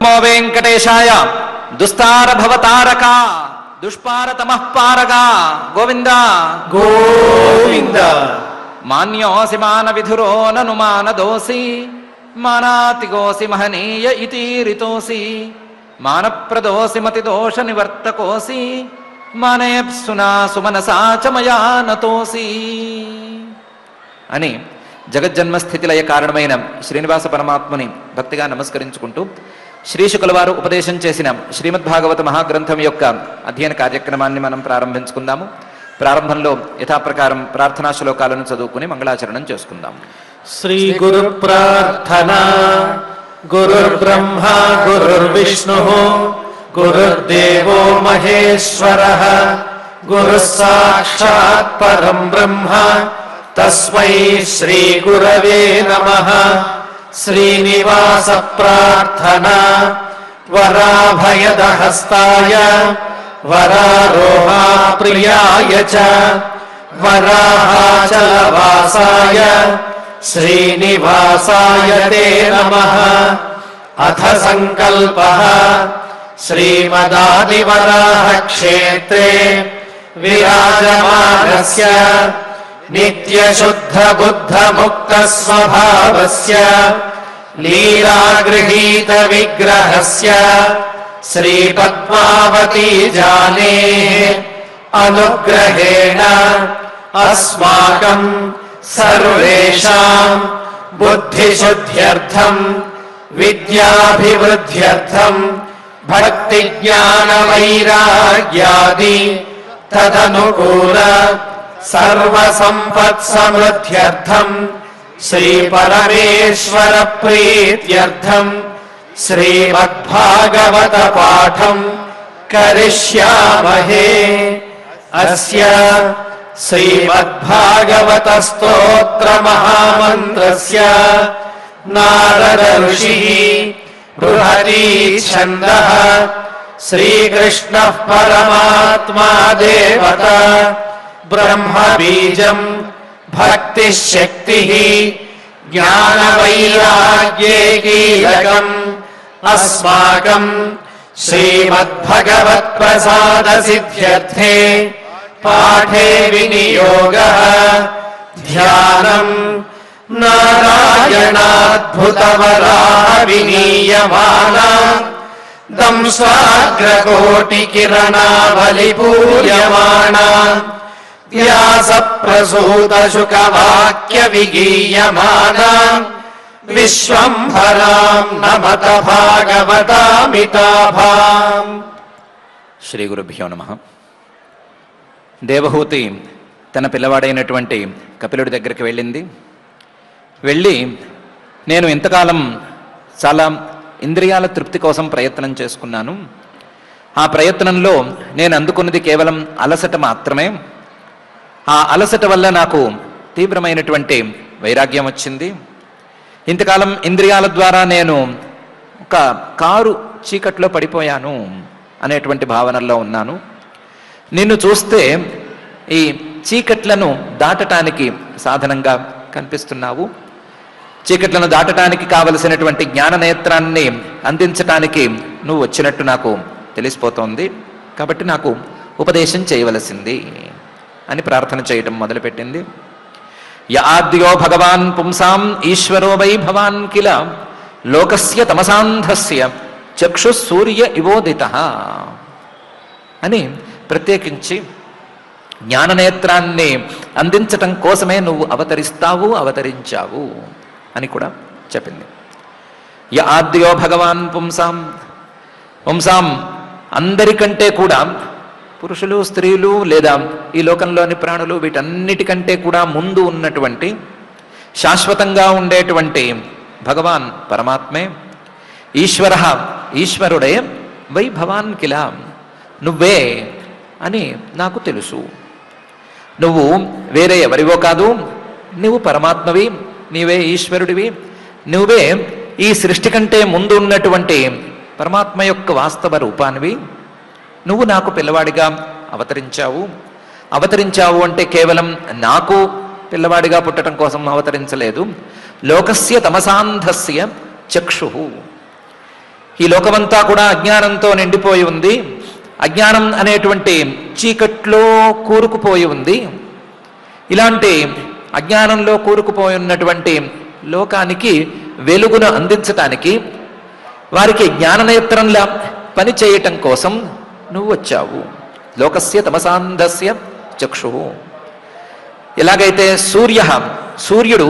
నమో వెంకటేశాయ. దుస్తార భవతారక దుష్పారతమః పారగా గోవింద గోవింద. మాన్యోసి మాన విధురో నను మానదోసి మానాతిగోసి మహనీయ ఇతీరితోసి మానప్రదోసి మతిదోష నివర్తకోసి మానేప్సునా సుమనసా చ మయా నతోసి అని జగజ్జన్మస్థితిలయ కారణమైన శ్రీనివాస పరమాత్మని భక్తిగా నమస్కరించుకుంటూ శ్రీశుకుల వారు ఉపదేశం చేసిన శ్రీమద్భాగవత మహాగ్రంథం యొక్క అధ్యయన కార్యక్రమాన్ని మనం ప్రారంభించుకుందాము. ప్రారంభంలో యథాప్రకారం ప్రార్థనా శ్లోకాలను చదువుకుని మంగళాచరణం చేసుకుందాం. శ్రీ గురు ప్రార్థన. గురుర్బ్రహ్మ గురుర్విష్ణు గురుర్దేవో మహేశ్వరః గురుః సాక్షాత్ పరం బ్రహ్మ తస్మై శ్రీ గురవే నమః. శ్రీనివాస ప్రార్థన. వరాభయదహస్తాయ వరారోహా ప్రియాయ చ వరాహాచలవాసాయ శ్రీనివాసాయ తే నమః. అథ సంకల్పః. శ్రీమదాదివరాహ క్షేత్రే విరాజమానస్య నిత్యశుద్ధ బుద్ధ ముక్త స్వభావస్య లీలాగృహీత విగ్రహస్య శ్రీ పద్మావతీ జానేః అనుగ్రహేణ అస్మాకం సర్వేషాం బుద్ధిశుద్ధ్యర్థం విద్యాభివృద్ధ్యర్థం భక్తి జ్ఞాన వైరాగ్యాది తదనుకూల సర్వ సంపత్ సమృద్ధ్యర్థం శ్రీ పరమేశ్వర ప్రీత్యర్థం శ్రీమద్భాగవత పాఠం కరిష్యామహే. అస్య శ్రీమద్భాగవత స్తోత్ర మహామంత్రస్య నారద ఋషిః బృహతి ఛందః శ్రీకృష్ణః పరమాత్మా దేవత బ్రహ్మ బీజం భక్తి శక్తి జ్ఞాన వైరాగ్యే కీలకం అస్మాకం శ్రీమద్భగవత్ ప్రసాద సిద్ధ్యర్థే పాఠే వినియోగః ధ్యానం నారాయణాద్భుతవరాహ వినీయమానా దంశాగ్రకోటి కిరణావలిపూయమానా వ్యాస ప్రసూత శుకవాక్య విగీయమానా విశ్వంభరాం నమత భాగవతామితాభాం. శ్రీ గురుభ్యో నమః. దేవహూతి తన పిల్లవాడైనటువంటి కపిలుడి దగ్గరికి వెళ్ళింది. వెళ్ళి నేను ఇంతకాలం చాలా ఇంద్రియాల తృప్తి కోసం ప్రయత్నం చేసుకున్నాను. ఆ ప్రయత్నంలో నేను అందుకున్నది కేవలం అలసట మాత్రమే. ఆ అలసట వల్ల నాకు తీవ్రమైనటువంటి వైరాగ్యం వచ్చింది. ఇంతకాలం ఇంద్రియాల ద్వారా నేను ఒక కారు చీకట్లో పడిపోయాను అనేటువంటి భావనలో ఉన్నాను. నిన్ను చూస్తే ఈ చీకట్లను దాటటానికి సాధనంగా కనిపిస్తున్నావు. చీకట్లను దాటటానికి కావలసినటువంటి జ్ఞాననేత్రాన్ని అందించటానికి నువ్వు వచ్చినట్టు నాకు తెలిసిపోతోంది. కాబట్టి నాకు ఉపదేశం చేయవలసింది అని ప్రార్థన చేయటం మొదలుపెట్టింది. య ఆద్యో భగవాన్ పుంసాం ఈశ్వరో వై భవాన్ కిల లోకస్య తమసాంధస్య చక్షు సూర్య ఇవోదితః అని ప్రత్యేకించి జ్ఞాననేత్రాన్ని అందించటం కోసమే నువ్వు అవతరించావు అని కూడా చెప్పింది. య ఆద్యో భగవాన్ పుంసాం. పుంసాం అందరికంటే కూడా పురుషులు స్త్రీలు లేదా ఈ లోకంలోని ప్రాణులు వీటన్నిటికంటే కూడా ముందు ఉన్నటువంటి శాశ్వతంగా ఉండేటువంటి భగవాన్ పరమాత్మే. ఈశ్వర ఈశ్వరుడే వై భవాన్ కిల నువ్వే అని నాకు తెలుసు. నువ్వు వేరే ఎవరివో కాదు, నువ్వు పరమాత్మవి, నీవే ఈశ్వరుడివి, నువ్వే ఈ సృష్టి కంటే ముందు ఉన్నటువంటి పరమాత్మ యొక్క వాస్తవ రూపానివి. నువ్వు నాకు పిల్లవాడిగా అవతరించావు అంటే కేవలం నాకు పిల్లవాడిగా పుట్టడం కోసం అవతరించలేదు. లోకస్య తమసాంధస్య చక్షు. ఈ లోకమంతా కూడా అజ్ఞానంతో నిండిపోయి ఉంది. అజ్ఞానం అనేటువంటి చీకట్లో కూరుకుపోయి ఉంది. ఇలాంటి అజ్ఞానంలో కూరుకుపోయి ఉన్నటువంటి లోకానికి వెలుగును అందించటానికి, వారికి జ్ఞాననేత్రంలా పని చేయటం కోసం నువ్వు వచ్చావు. లోకస్య తమసాంధస్య చక్షుః. ఎలాగైతే సూర్యుడు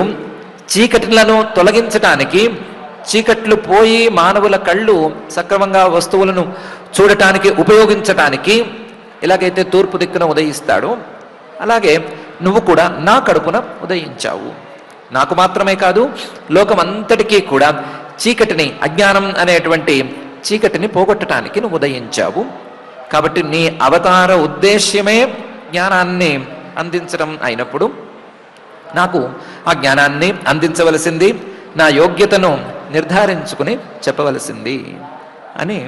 చీకటిలను తొలగించటానికి, చీకట్లు పోయి మానవుల కళ్ళు సక్రమంగా వస్తువులను చూడటానికి ఉపయోగించటానికి ఎలాగైతే తూర్పు దిక్కున ఉదయిస్తాడో, అలాగే నువ్వు కూడా నా కడుపున ఉదయించావు. నాకు మాత్రమే కాదు, లోకమంతటికీ కూడా చీకటిని, అజ్ఞానం అనేటువంటి చీకటిని పోగొట్టడానికి నువ్వు ఉదయించావు. కాబట్టి నీ అవతార ఉద్దేశ్యమే జ్ఞానాన్ని అందించడం అయినప్పుడు నాకు ఆ జ్ఞానాన్ని అందించవలసింది, నా యోగ్యతను నిర్ధారించుకుని చెప్పవలసింది అని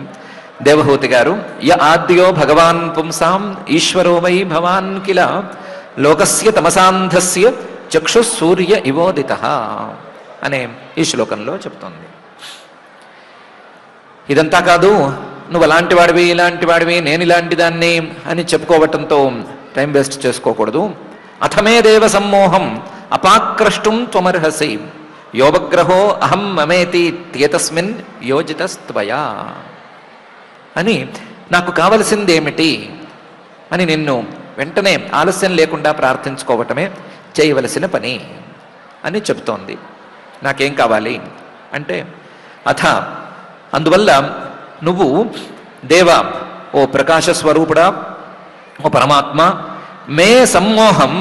దేవహూతి గారు య ఆద్యో భగవాన్ పుంసాం ఈశ్వరో వై భవాన్ కిల లోకస్య తమసాంధస్య చక్షు సూర్య ఇవోదిత అనే ఈ శ్లోకంలో చెప్తోంది. ఇదంతా కాదు, నువ్వు అలాంటి వాడివి, ఇలాంటి వాడివి, నేను ఇలాంటి దాన్ని అని చెప్పుకోవటంతో టైం వేస్ట్ చేసుకోకూడదు. అథమే దేవ సమ్మోహం అపాక్రష్టుం త్వమర్హసి యోగగ్రహో అహం మమేతి త్యేతస్మిన్ యోజితస్త్వయా అని, నాకు కావలసిందేమిటి అని నిన్ను వెంటనే ఆలస్యం లేకుండా ప్రార్థించుకోవటమే చేయవలసిన పని అని చెబుతోంది. నాకేం కావాలి అంటే, అందువల్ల నువ్వు దేవ, ఓ ప్రకాశ స్వరూపుడా, ఓ పరమాత్మ, మే సమ్మోహం,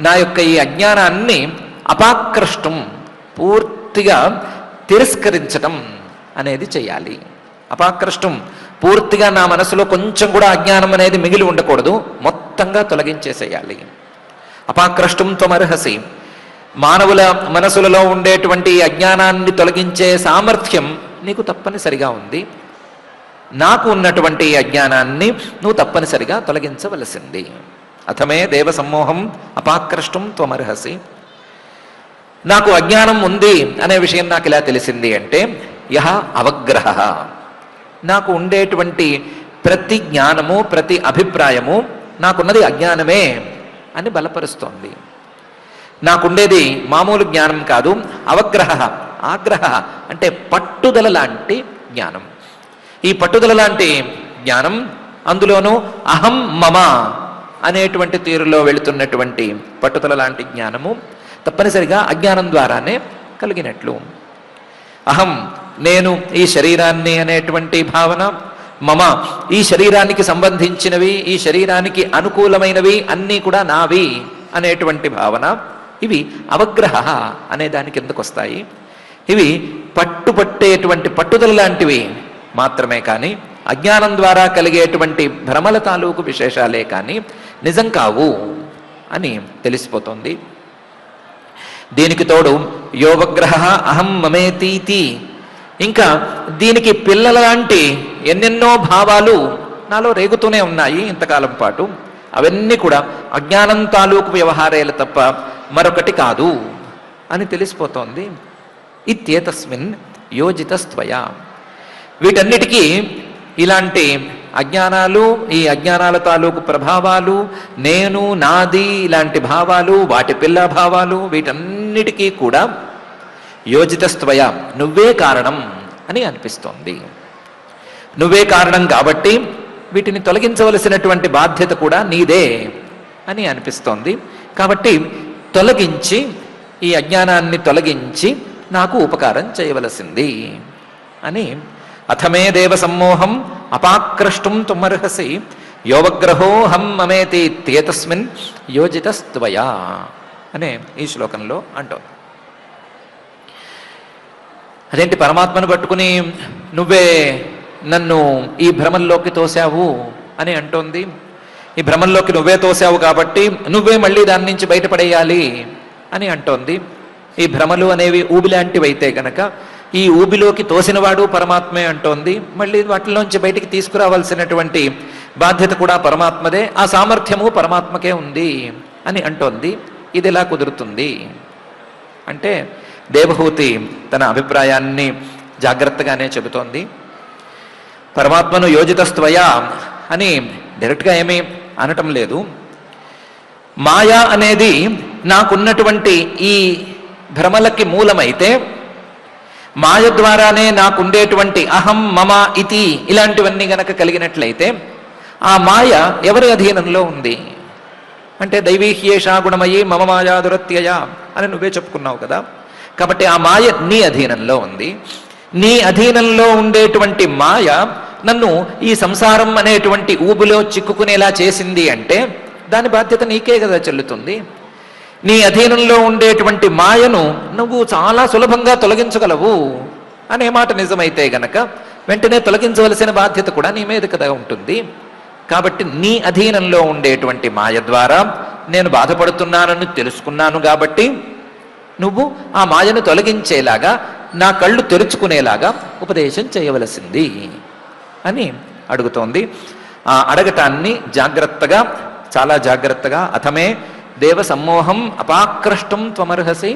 నా యొక్క ఈ అజ్ఞానాన్ని అపాక్రష్టం, పూర్తిగా తిరస్కరించటం అనేది చెయ్యాలి. అపాక్రష్టం, పూర్తిగా నా మనసులో కొంచెం కూడా అజ్ఞానం అనేది మిగిలి ఉండకూడదు, మొత్తంగా తొలగించేసేయాలి. అపాక్రష్టం త్వమర్హసి, మానవుల మనసులలో ఉండేటువంటి అజ్ఞానాన్ని తొలగించే సామర్థ్యం నీకు తప్పనిసరిగా ఉంది. నాకు ఉన్నటువంటి అజ్ఞానాన్ని నువ్వు తప్పనిసరిగా తొలగించవలసింది. అథమే దేవ సమ్మోహం అపాక్రష్టం త్వమర్హసి. నాకు అజ్ఞానం ఉంది అనే విషయం నాకు ఇలా తెలిసింది అంటే, యహ అవగ్రహ, నాకు ఉండేటువంటి ప్రతి జ్ఞానము, ప్రతి అభిప్రాయము నాకున్నది అజ్ఞానమే అని బలపరుస్తోంది. నాకుండేది మామూలు జ్ఞానం కాదు, అవగ్రహ, ఆగ్రహ అంటే పట్టుదల లాంటి జ్ఞానం. ఈ పట్టుదల లాంటి జ్ఞానం, అందులోనూ అహం మమ అనేటువంటి తీరులో వెళుతున్నటువంటి పట్టుదల లాంటి జ్ఞానము తప్పనిసరిగా అజ్ఞానం ద్వారానే కలిగినట్లు. అహం, నేను ఈ శరీరాన్ని అనేటువంటి భావన, మమ, ఈ శరీరానికి సంబంధించినవి, ఈ శరీరానికి అనుకూలమైనవి అన్నీ కూడా నావి అనేటువంటి భావన, ఇవి అవగ్రహ అనే దానికి ఎందుకు వస్తాయి? ఇవి పట్టుపట్టేటువంటి పట్టుదల లాంటివి మాత్రమే కానీ అజ్ఞానం ద్వారా కలిగేటువంటి భ్రమల తాలూకు విశేషాలే కానీ నిజం కావు అని తెలిసిపోతుంది. దీనికి తోడు యోగగ్రహ అహం మమేతీతి, ఇంకా దీనికి పిల్లల లాంటి ఎన్నెన్నో భావాలు నాలో రేగుతూనే ఉన్నాయి ఇంతకాలం పాటు. అవన్నీ కూడా అజ్ఞానం తాలూకు వ్యవహారాలు తప్ప మరొకటి కాదు అని తెలిసిపోతోంది. ఇత్యేతస్మిన్ యోజితస్త్వయా, వీటన్నిటికీ ఇలాంటి అజ్ఞానాలు, ఈ అజ్ఞానాల తాలూకు ప్రభావాలు, నేను, నాది ఇలాంటి భావాలు, వాటి పిల్ల భావాలు, వీటన్నిటికీ కూడా యోజితస్త్వయ, నువ్వే కారణం అని అనిపిస్తోంది. నువ్వే కారణం కాబట్టి వీటిని తొలగించవలసినటువంటి బాధ్యత కూడా నీదే అని అనిపిస్తోంది. కాబట్టి తొలగించి, ఈ అజ్ఞానాన్ని తొలగించి నాకు ఉపకారం చేయవలసింది అని. అథమే దేవ సమ్మోహం అపాక్రష్టం త్వమర్హసి యోగగ్రహోహం మమేతి త్యేతస్మిన్ యోజితస్త్వయా అనే ఈ శ్లోకంలో అంటోంది. అదేంటి, పరమాత్మను పట్టుకుని నువ్వే నన్ను ఈ భ్రమంలోకి తోసావు అని అంటోంది. ఈ భ్రమంలోకి నువ్వే తోసావు కాబట్టి నువ్వే మళ్ళీ దాని నుంచి బయటపడేయాలి అని అంటోంది. ఈ భ్రమలు అనేవి ఊబిలాంటివైతే గనక ఈ ఊబిలోకి తోసినవాడు పరమాత్మే అంటోంది. మళ్ళీ వాటిలోంచి బయటికి తీసుకురావాల్సినటువంటి బాధ్యత కూడా పరమాత్మదే, ఆ సామర్థ్యము పరమాత్మకే ఉంది అని అంటోంది. ఇది ఎలా కుదురుతుంది అంటే, దేవహూతి తన అభిప్రాయాన్ని జాగ్రత్తగానే చెబుతోంది. పరమాత్మను యోజితస్త్వయా అని డైరెక్ట్గా ఏమీ అనటం లేదు. మాయా అనేది నాకున్నటువంటి ఈ భ్రమలకి మూలమైతే, మాయ ద్వారానే నాకుండేటువంటి అహం మమ ఇతి ఇలాంటివన్నీ గనక కలిగినట్లయితే ఆ మాయ ఎవరి అధీనంలో ఉంది అంటే దైవీహ్యేషా గుణమయీ మమ మాయా దురత్యయ అని నువ్వే చెప్పుకున్నావు కదా. కాబట్టి ఆ మాయ నీ అధీనంలో ఉంది. నీ అధీనంలో ఉండేటువంటి మాయ నన్ను ఈ సంసారం అనేటువంటి ఊబులో చిక్కుకునేలా చేసింది అంటే దాని బాధ్యత నీకే కదా చెల్లుతుంది. నీ అధీనంలో ఉండేటువంటి మాయను నువ్వు చాలా సులభంగా తొలగించగలవు అనే మాట నిజమైతే గనక వెంటనే తొలగించవలసిన బాధ్యత కూడా నీ మీద కదా ఉంటుంది. కాబట్టి నీ అధీనంలో ఉండేటువంటి మాయ ద్వారా నేను బాధపడుతున్నానని తెలుసుకున్నాను కాబట్టి నువ్వు ఆ మాయను తొలగించేలాగా నా కళ్ళు తెరుచుకునేలాగా ఉపదేశం చేయవలసింది అని అడుగుతోంది. ఆ అడగటాన్ని జాగ్రత్తగా, చాలా జాగ్రత్తగా అథమే దేవ సమ్మోహం అపాకృష్టం త్వమర్హసి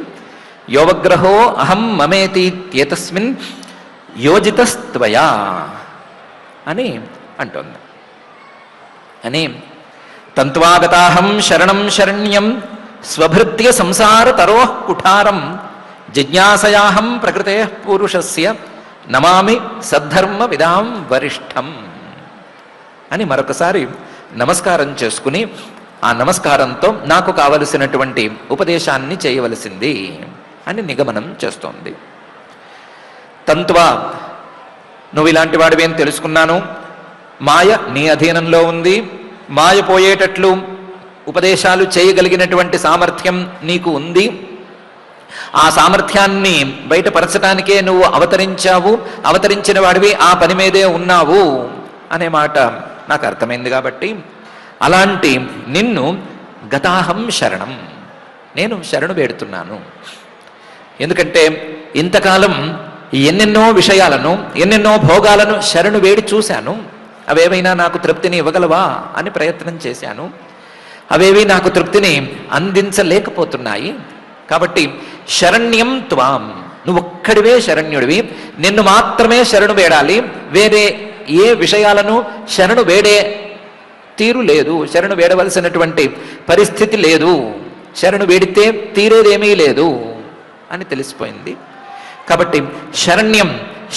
యోవగ్రహో అహం మమేతీత్యేతస్మిన్ యోజితస్త్వయా అని అంటోంది. అని తంత్వాగతాహం శరణం శరణ్యం స్వభృత్య సంసార తరోః కుఠారం జిజ్ఞాసయాహం ప్రకృతే పురుషస్య నమామి సద్ధర్మ విదాం వరిష్టం అని మరొకసారి నమస్కారం చేసుకుని ఆ నమస్కారంతో నాకు కావలసినటువంటి ఉపదేశాన్ని చేయవలసింది అని నిగమనం చేస్తోంది. తంత్వా నువ్వు ఇలాంటి వాడివేం తెలుసుకున్నాను, మాయ నీ అధీనంలో ఉంది, మాయ పోయేటట్లు ఉపదేశాలు చేయగలిగినటువంటి సామర్థ్యం నీకు ఉంది, ఆ సామర్థ్యాన్ని బయటపరచడానికే నువ్వు అవతరించావు, అవతరించిన వాడివి ఆ పని మీదే ఉన్నావు అనే మాట నాకు అర్థమైంది. కాబట్టి అలాంటి నిన్ను గతాహం శరణం, నేను శరణు వేడుతున్నాను. ఎందుకంటే ఇంతకాలం ఎన్నెన్నో విషయాలను, ఎన్నెన్నో భోగాలను శరణు వేడి చూశాను. అవేవైనా నాకు తృప్తిని ఇవ్వగలవా అని ప్రయత్నం చేశాను. అవేవి నాకు తృప్తిని అందించలేకపోతున్నాయి. కాబట్టి శరణ్యం త్వాం, నువ్వు ఒక్కడివే శరణ్యుడివి, నిన్ను మాత్రమే శరణు వేడాలి. వేరే ఏ విషయాలను శరణు వేడే తీరు లేదు, శరణు వేడవలసినటువంటి పరిస్థితి లేదు, శరణు వేడితే తీరేదేమీ లేదు అని తెలిసిపోయింది. కాబట్టి శరణ్యం,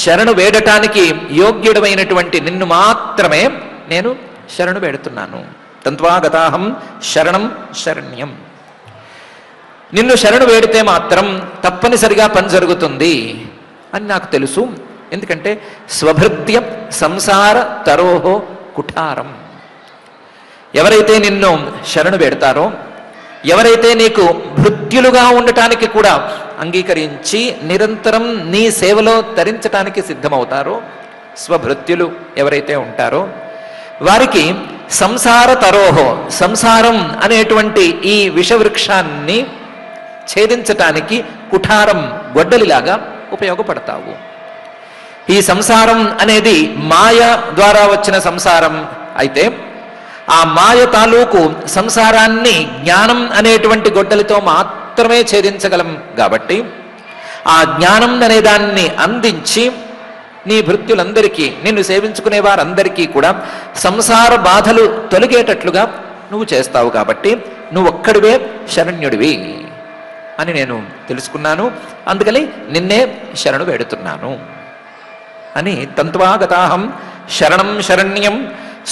శరణు వేడటానికి యోగ్యుడమైనటువంటి నిన్ను మాత్రమే నేను శరణు వేడుతున్నాను. తంత్వాగతాహం శరణం శరణ్యం, నిన్ను శరణు వేడితే మాత్రం తప్పనిసరిగా పని జరుగుతుంది అని నాకు తెలుసు. ఎందుకంటే స్వభృత్య సంసార తరోహో కుఠారం, ఎవరైతే నిన్ను శరణు వేడతారో, ఎవరైతే నీకు భృత్యులుగా ఉండటానికి కూడా అంగీకరించి నిరంతరం నీ సేవలో తరించటానికి సిద్ధమవుతారో, స్వభృత్యులు ఎవరైతే ఉంటారో వారికి సంసార తరోహో, సంసారం అనేటువంటి ఈ విషవృక్షాన్ని ఛేదించటానికి కుఠారం, గొడ్డలిలాగా ఉపయోగపడతావు. ఈ సంసారం అనేది మాయ ద్వారా వచ్చిన సంసారం అయితే ఆ మాయ తాలూకు సంసారాన్ని జ్ఞానం అనేటువంటి గొడ్డలితో మాత్రమే ఛేదించగలం. కాబట్టి ఆ జ్ఞానం అనే దాన్ని అందించి నీ భృత్యులందరికీ, నిన్ను సేవించుకునే వారందరికీ కూడా సంసార బాధలు తొలగేటట్లుగా నువ్వు చేస్తావు. కాబట్టి నువ్వు ఒక్కడివే శరణ్యుడివి అని నేను తెలుసుకున్నాను. అందుకని నిన్నే శరణు వేడుతున్నాను అని తంత్వాగతాహం శరణం శరణ్యం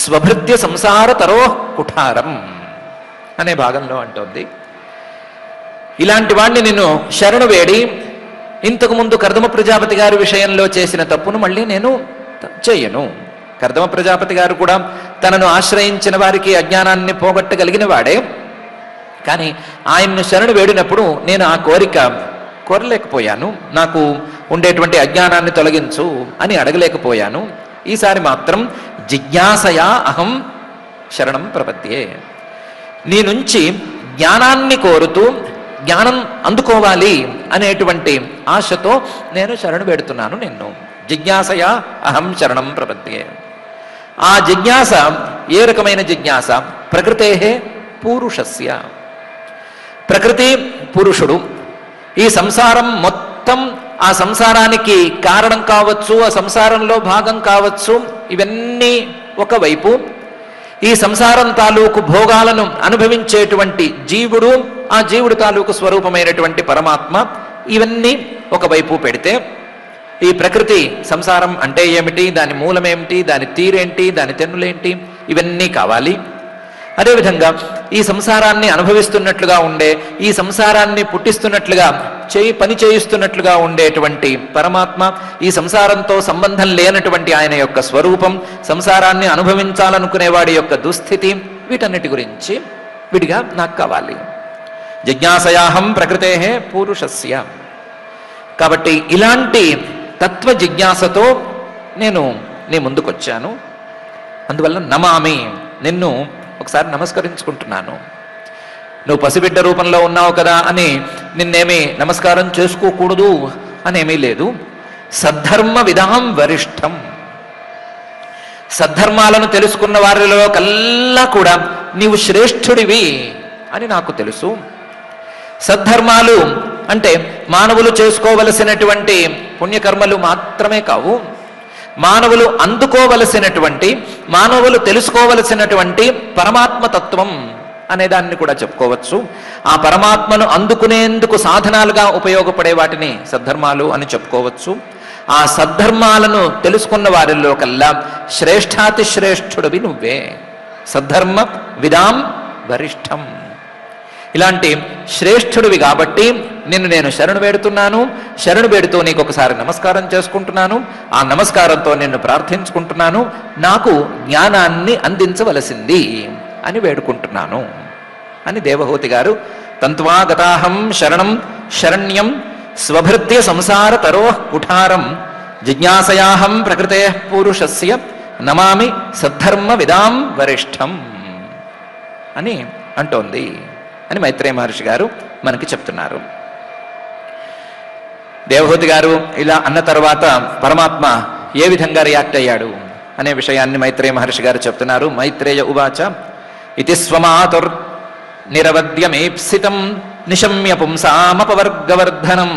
స్వభృత్య సంసార తరో కుఠారం అనే భాగంలో అంటోంది. ఇలాంటి వాణ్ణి నిన్ను శరణు వేడి ఇంతకుముందు కర్దమ ప్రజాపతి గారి విషయంలో చేసిన తప్పును మళ్ళీ నేను చేయను. కర్దమ ప్రజాపతి గారు కూడా తనను ఆశ్రయించిన వారికి అజ్ఞానాన్ని పోగొట్టగలిగిన వాడే. కానీ ఆయన్ను శరణు వేడినప్పుడు నేను ఆ కోరిక కోరలేకపోయాను, నాకు ఉండేటువంటి అజ్ఞానాన్ని తొలగించు అని అడగలేకపోయాను. ఈసారి మాత్రం జిజ్ఞాసయా అహం శరణం ప్రపద్యే, నీ నుంచి జ్ఞానాన్ని కోరుతూ జ్ఞానం అందుకోవాలి అనేటువంటి ఆశతో నేను శరణు పెడుతున్నాను నిన్ను. జిజ్ఞాసయా అహం శరణం ప్రపద్యే. ఆ జిజ్ఞాస ఏ రకమైన జిజ్ఞాస? ప్రకృతే పురుషస్య, ప్రకృతి పురుషుడు, ఈ సంసారం మొత్తం, ఆ సంసారానికి కారణం కావచ్చు, ఆ సంసారంలో భాగం కావచ్చు, ఇవన్నీ ఒకవైపు, ఈ సంసారం తాలూకు భోగాలను అనుభవించేటువంటి జీవుడు, ఆ జీవుడు తాలూకు స్వరూపమైనటువంటి పరమాత్మ, ఇవన్నీ ఒకవైపు పెడితే ఈ ప్రకృతి సంసారం అంటే ఏమిటి, దాని మూలమేమిటి, దాని తీరేంటి, దాని తెన్నులేంటి, ఇవన్నీ కావాలి. అదేవిధంగా ఈ సంసారాన్ని అనుభవిస్తున్నట్లుగా ఉండే, ఈ సంసారాన్ని పుట్టిస్తున్నట్లుగా పని చేయిస్తున్నట్లుగా ఉండేటువంటి పరమాత్మ, ఈ సంసారంతో సంబంధం లేనటువంటి ఆయన యొక్క స్వరూపం, సంసారాన్ని అనుభవించాలనుకునేవాడి యొక్క దుస్థితి, వీటన్నిటి గురించి విడిగా నాకు కావాలి. జిజ్ఞాసయాహం ప్రకృతే పూరుషస్య. కాబట్టి ఇలాంటి తత్వ జిజ్ఞాసతో నేను నీ ముందుకొచ్చాను. అందువల్ల నమామి, నిన్ను ఒకసారి నమస్కరించుకుంటున్నాను. నువ్వు పసిబిడ్డ రూపంలో ఉన్నావు కదా అని నిన్నేమీ నమస్కారం చేసుకోకూడదు అనేమీ లేదు. సద్ధర్మ విధాం వరిష్టం, సద్ధర్మాలను తెలుసుకున్న వారిలో కల్లా కూడా నీవు శ్రేష్ఠుడివి అని నాకు తెలుసు. సద్ధర్మాలు అంటే మానవులు చేసుకోవలసినటువంటి పుణ్యకర్మలు మాత్రమే కావు, మానవులు అందుకోవలసినటువంటి, మానవులు తెలుసుకోవలసినటువంటి పరమాత్మతత్వం అనేదాన్ని కూడా చెప్పుకోవచ్చు. ఆ పరమాత్మను అందుకునేందుకు సాధనాలుగా ఉపయోగపడే వాటిని సద్ధర్మాలు అని చెప్పుకోవచ్చు. ఆ సద్ధర్మాలను తెలుసుకున్న వారిలో కల్లా శ్రేష్ఠాతి శ్రేష్ఠుడివి నువ్వే. సద్ధర్మ విదాం వరిష్టం, ఇలాంటి శ్రేష్ఠుడివి కాబట్టి నిన్ను నేను శరణు వేడుతున్నాను. శరణు వేడుతూ నీకు ఒకసారి నమస్కారం చేసుకుంటున్నాను. ఆ నమస్కారంతో నిన్ను ప్రార్థించుకుంటున్నాను. నాకు జ్ఞానాన్ని అందించవలసింది అని వేడుకుంటున్నాను అని దేవహూతి గారు తంత్వాగతాహం శరణం శరణ్యం స్వభృత్య సంసార తరోః కుఠారం జిజ్ఞాసయాహం ప్రకృతే పూరుషస్య నమామి సద్ధర్మ విదాం వరిష్టం అని అంటోంది అని మైత్రేయ మహర్షి గారు మనకి చెప్తున్నారు. దేవహూతి గారు ఇలా అన్న తర్వాత పరమాత్మ ఏ విధంగా రియాక్ట్ అయ్యాడు అనే విషయాన్ని మైత్రేయ మహర్షి గారు చెప్తున్నారు. మైత్రేయ ఉవాచ ఇతి స్వమాతుర్ నిరవద్యమేప్సితం నిశమ్య పుంసామపవర్గవర్ధనం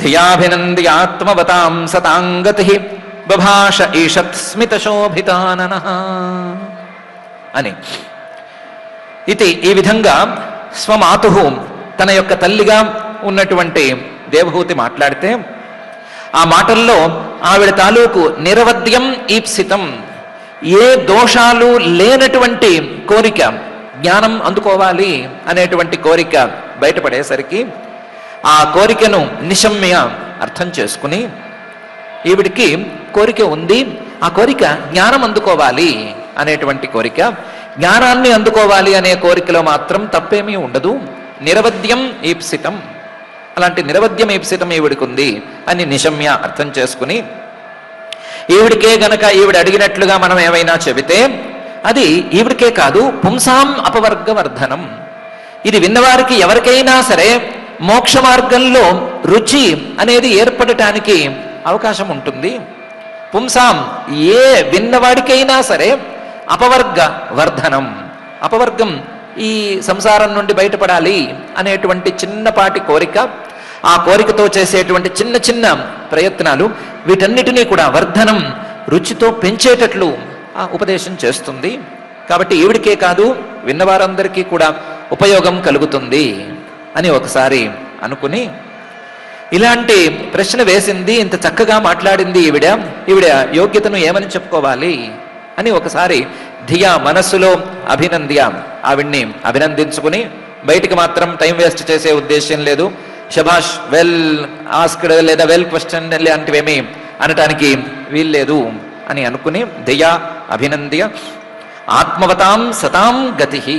ధియాభినంద్యాత్మవతాం సతాంగతి బభాష ఈషత్ స్మిత శోభితాననః అని. ఇది ఈ విధంగా స్వమాతు తన యొక్క తల్లిగా ఉన్నటువంటి దేవహూతి మాట్లాడితే ఆ మాటల్లో ఆవిడ తాలూకు నిరవద్యం ఈప్సితం, ఏ దోషాలు లేనటువంటి కోరిక, జ్ఞానం అందుకోవాలి అనేటువంటి కోరిక బయటపడేసరికి ఆ కోరికను నిశమ్య అర్థం చేసుకుని, ఈవిడికి కోరిక ఉంది, ఆ కోరిక జ్ఞానం అందుకోవాలి అనేటువంటి కోరిక, జ్ఞానాన్ని అందుకోవాలి అనే కోరికలో మాత్రం తప్పేమీ ఉండదు. నిరవద్యం ఈప్సితం, అలాంటి నిరవద్యం ఈప్సితం ఈవిడికి ఉంది అని నిశమ్య అర్థం చేసుకుని, ఈవిడికే గనక ఈవిడ అడిగినట్లుగా మనం ఏమైనా చెబితే అది ఈవిడికే కాదు, పుంసాం అపవర్గవర్ధనం, ఇది విన్నవారికి ఎవరికైనా సరే మోక్ష మార్గంలో రుచి అనేది ఏర్పడటానికి అవకాశం ఉంటుంది. పుంసాం, ఏ విన్నవాడికైనా సరే అపవర్గ వర్ధనం, అపవర్గం ఈ సంసారం నుండి బయటపడాలి అనేటువంటి చిన్నపాటి కోరిక, ఆ కోరికతో చేసేటువంటి చిన్న చిన్న ప్రయత్నాలు, వీటన్నిటినీ కూడా వర్ధనం, రుచితో పెంచేటట్లు ఆ ఉపదేశం చేస్తుంది. కాబట్టి ఈవిడికే కాదు విన్నవారందరికీ కూడా ఉపయోగం కలుగుతుంది అని ఒకసారి అనుకుని, ఇలాంటి ప్రశ్న వేసింది, ఇంత చక్కగా మాట్లాడింది ఈవిడ యోగ్యతను ఏమని చెప్పుకోవాలి అని ఒకసారి ధియా మనస్సులో అభినంద్య ఆవిడ్ని అభినందించుకుని, బయటికి మాత్రం టైం వేస్ట్ చేసే ఉద్దేశం లేదు, శభాష్ వెల్ ఆస్క్డ్ లేదా వెల్ క్వశ్చన్ లాంటివేమీ అనటానికి వీల్లేదు అని అనుకుని ధియా అభినంద్య ఆత్మవతాం సతాం గతి,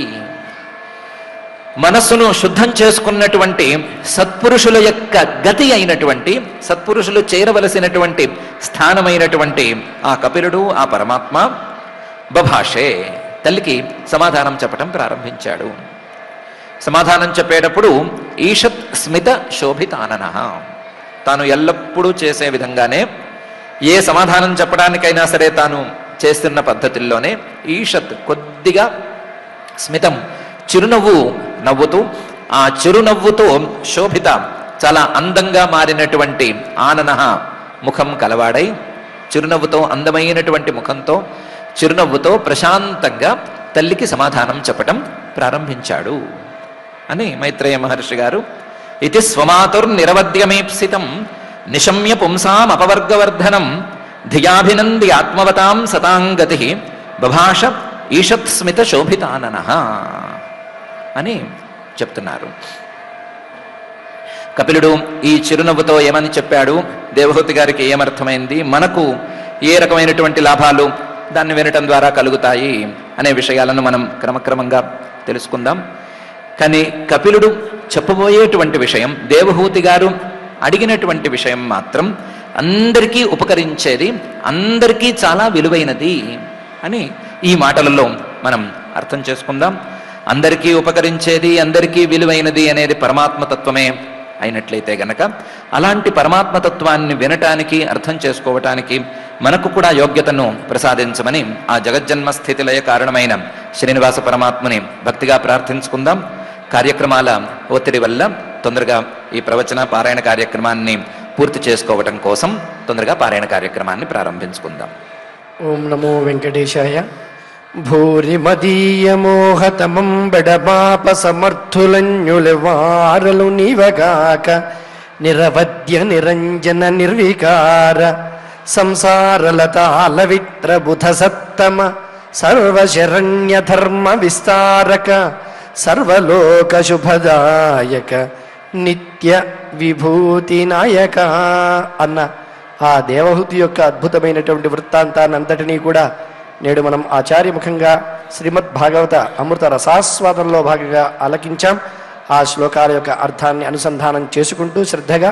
మనస్సును శుద్ధం చేసుకున్నటువంటి సత్పురుషుల యొక్క గతి అయినటువంటి, సత్పురుషులు చేరవలసినటువంటి స్థానమైనటువంటి ఆ కపిలుడు, ఆ పరమాత్మ బభాషే, తల్లికి సమాధానం చెప్పటం ప్రారంభించాడు. సమాధానం చెప్పేటప్పుడు ఈషత్ స్మిత శోభితాననః, తాను ఎల్లప్పుడూ చేసే విధంగానే, ఏ సమాధానం చెప్పడానికైనా సరే తాను చేస్తున్న పద్ధతుల్లోనే ఈషత్ కొద్దిగా, స్మితం చిరునవ్వు నవ్వుతూ, ఆ చిరునవ్వుతో శోభిత చాలా అందంగా మారినటువంటి ఆననః ముఖం కలవాడై, చిరునవ్వుతో, అందమైనటువంటి ముఖంతో చిరునవ్వుతో ప్రశాంతంగా తల్లికి సమాధానం చెప్పటం ప్రారంభించాడు అని మైత్రేయ మహర్షి గారు ఇది స్వమాతుర్నిరవద్యమీప్సితం నిశమ్య పుంసాం అపవర్గవర్ధనం ధియాభినంది ఆత్మవతాం సతాంగతి బభాష ఈషత్ స్మిత శోభితాననః అని చెప్తున్నారు. కపిలుడు ఈ చిరునవ్వుతో ఏమని చెప్పాడు, దేవహూతి గారికి ఏమర్థమైంది, మనకు ఏ రకమైనటువంటి లాభాలు దాన్ని వినటం ద్వారా కలుగుతాయి అనే విషయాలను మనం క్రమక్రమంగా తెలుసుకుందాం. కానీ కపిలుడు చెప్పబోయేటువంటి విషయం, దేవహూతి గారు అడిగినటువంటి విషయం మాత్రం అందరికీ ఉపకరించేది, అందరికీ చాలా విలువైనది అని ఈ మాటలలో మనం అర్థం చేసుకుందాం. అందరికీ ఉపకరించేది, అందరికీ విలువైనది అనేది పరమాత్మతత్వమే అయినట్లయితే గనక అలాంటి పరమాత్మతత్వాన్ని వినటానికి, అర్థం చేసుకోవటానికి మనకు కూడా యోగ్యతను ప్రసాదించమని ఆ జగజ్జన్మ స్థితిలయ కారణమైన శ్రీనివాస పరమాత్మని భక్తిగా ప్రార్థించుకుందాం. కార్యక్రమాల ఒత్తిడి వల్ల తొందరగా ఈ ప్రవచన పారాయణ కార్యక్రమాన్ని పూర్తి చేసుకోవటం కోసం తొందరగా పారాయణ కార్యక్రమాన్ని ప్రారంభించుకుందాం. ఓం నమో వెంకటేశాయ. భూరి మదీయమోహతమం బెడబాప సమర్థులన్యులవారలు నీవగాక నిరవద్య నిరంజన నిర్వికార సంసారలతాల విత్రబుధ సత్తమ సర్వశరణ్య ధర్మ విస్తారక సర్వలోక శుభదాయక నిత్య విభూతి నాయక అన్న ఆ దేవహూతి యొక్క అద్భుతమైనటువంటి వృత్తాంతాన్ని అంతటినీ కూడా నేడు మనం ఆచార్యముఖంగా శ్రీమద్ భాగవత అమృత రసాస్వాదంలో భాగంగా ఆలకించాం. ఆ శ్లోకాల యొక్క అర్థాన్ని అనుసంధానం చేసుకుంటూ శ్రద్ధగా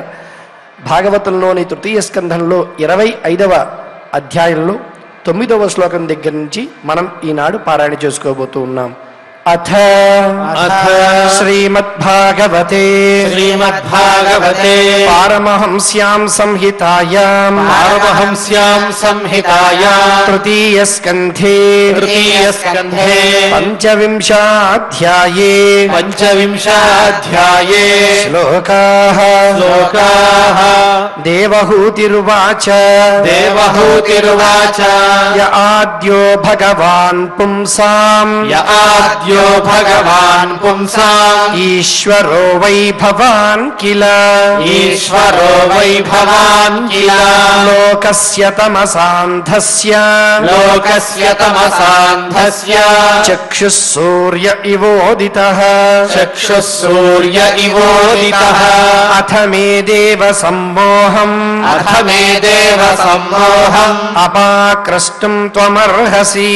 భాగవతంలోని తృతీయ స్కంధంలో 25వ అధ్యాయంలో 9వ శ్లోకం దగ్గర నుంచి మనం ఈనాడు పారాయణ చేసుకోబోతూ ఉన్నాం. అథ శ్రీమద్భాగవతే పారమహంస్యాం సంహితాయాం తృతీయ స్కంధే పంచవింశాధ్యాయే శ్లోకాః దేవహూతిరువాచ య ఆద్యో భగవాన్ పుంసాం భగవాన్ పుంసాం ఈశ్వరో వై భవాన్ కిల లోకస్య తమసాంధస్య చక్షుః సూర్య ఇవోదితః అథ మే దేవ సమ్మోహం అపాక్రష్టుం త్వమర్హసి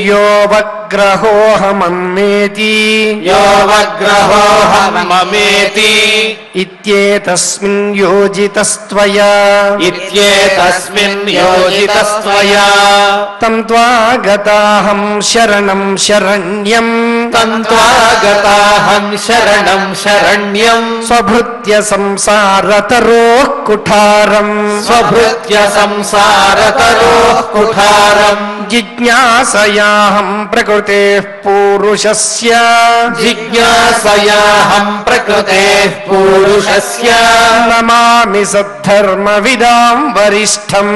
యో వగ్రహోహమమ్మేతి ఇత్యేతస్మిన్ యోజితస్త్వయా తం త్వాగతాహం శరణం శరణ్యం స్వభృత్య సంసారతరోః కుఠారం జిజ్ఞాసయాహం ప్రకృతేః పూరుషస్య నమామి సద్ధర్మవిదాం వరిష్ఠం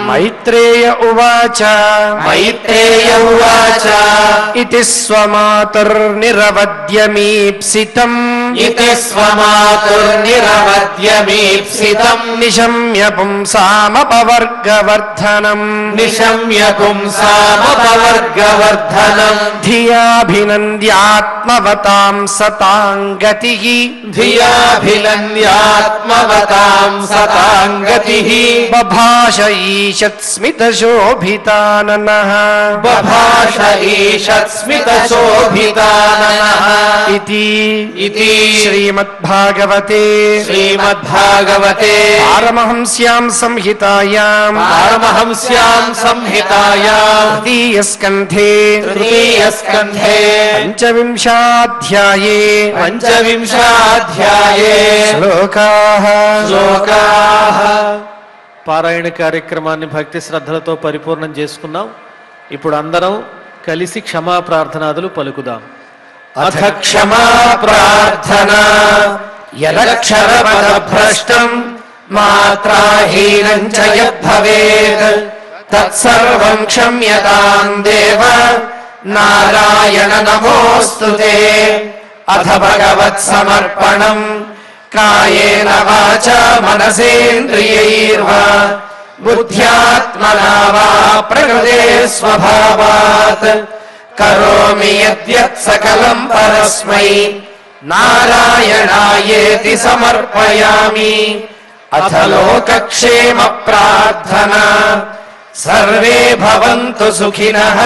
మైత్రేయ ఉవాచ ఇతి స్వమాతుర్నిరవద్యమీప్సితం నిశమ్య పుంసామపవర్గవర్ధనం ధియాభినంద్యాత్మవతాం సతాంగతిః బభాష ఈషత్ స్మిత శోభితాననః ఇతి శ్రీమద్భాగవతే పారమహంస్యాం సంహితాయాం తృతీయ స్కంధే పంచవింశాధ్యాయే శ్లోకాః పారాయణ కార్యక్రమాన్ని భక్తి శ్రద్ధలతో పరిపూర్ణం చేసుకున్నాం. ఇప్పుడు అందరం కలిసి క్షమా ప్రార్థనాదులు పలుకుదాం. అథ క్షమా ప్రార్థన యదక్షరపదభ్రష్టం మాత్రాహీనం చ యద్భవేత్ తత్సర్వం క్షమ్యతాం దేవ నారాయణ నమోస్తుతే. అథ భగవత్ సమర్పణం కాయేన వాచా మనసేంద్రియైర్వా బుద్ధ్యాత్మనా వా ప్రకృతే స్వభావాత్ కరోమి యద్యత్ సకలం పరస్మై నారాయణాయేతి సమర్పయామి. అథ లోకక్షేమ ప్రార్థనా సర్వే భవంతు సుఖినః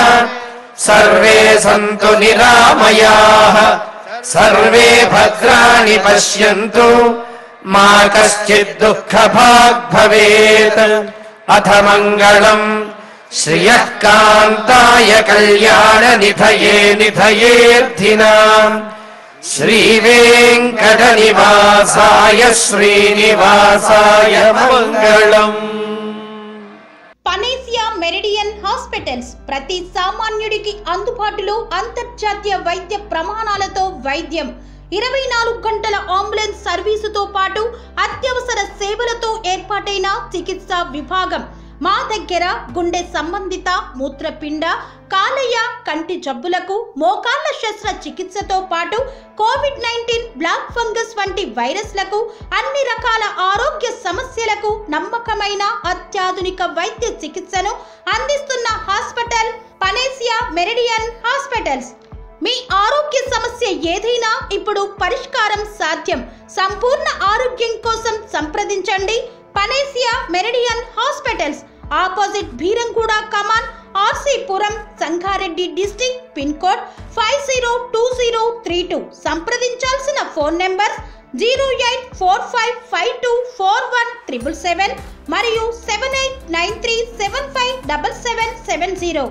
సర్వే సంతు నిరామయాః సర్వే భద్రాణి పశ్యంతు మా కశ్చిద్ దుఃఖభాగ్ భవేత్. అథ మంగళం శ్రియః కాంతాయ కళ్యాణ నిధయే నిధయేర్థినాం శ్రీవేంకట నివాసాయ శ్రీనివాసాయ మంగళం. పనేసియా మెరిడియన్ హాస్పిటల్స్ ప్రతి సామాన్యుడికి అందుబాటులో అంతర్జాతీయ వైద్య ప్రమాణాలతో వైద్యం, 24 గంటల అంబులెన్స్ సర్వీసుతో పాటు అత్యవసర సేవలతో ఏర్పాటైన చికిత్సా విభాగం. మా దగ్గర గుండె సంబంధిత, మూత్రపిండ, కాలేయ, కంటి జబ్బులకు, మోకాళ్ల శస్త్ర చికిత్సతో పాటు కోవిడ్-19, బ్లాక్ ఫంగస్ వంటి వైరస్లకు, అన్ని రకాల ఆరోగ్య సమస్యలకు నమ్మకమైన అత్యాధునిక వైద్య చికిత్సను అందిస్తున్న హాస్పిటల్ పనేసియా మెరిడియన్ హాస్పిటల్స్. మీ ఆరోగ్య సమస్య ఏదైనా ఇప్పుడు పరిష్కారం సాధ్యం. సంపూర్ణ ఆరోగ్యం కోసం సంప్రదించండి Panacea Meridian hospitals. Opposite Bheeramguda Kaman, RC Puram, Sangareddy district. Pin code 502032. సంప్రదించాల్సిన ఫోన్ నెంబర్ 0845524177 మరియు 7893757770.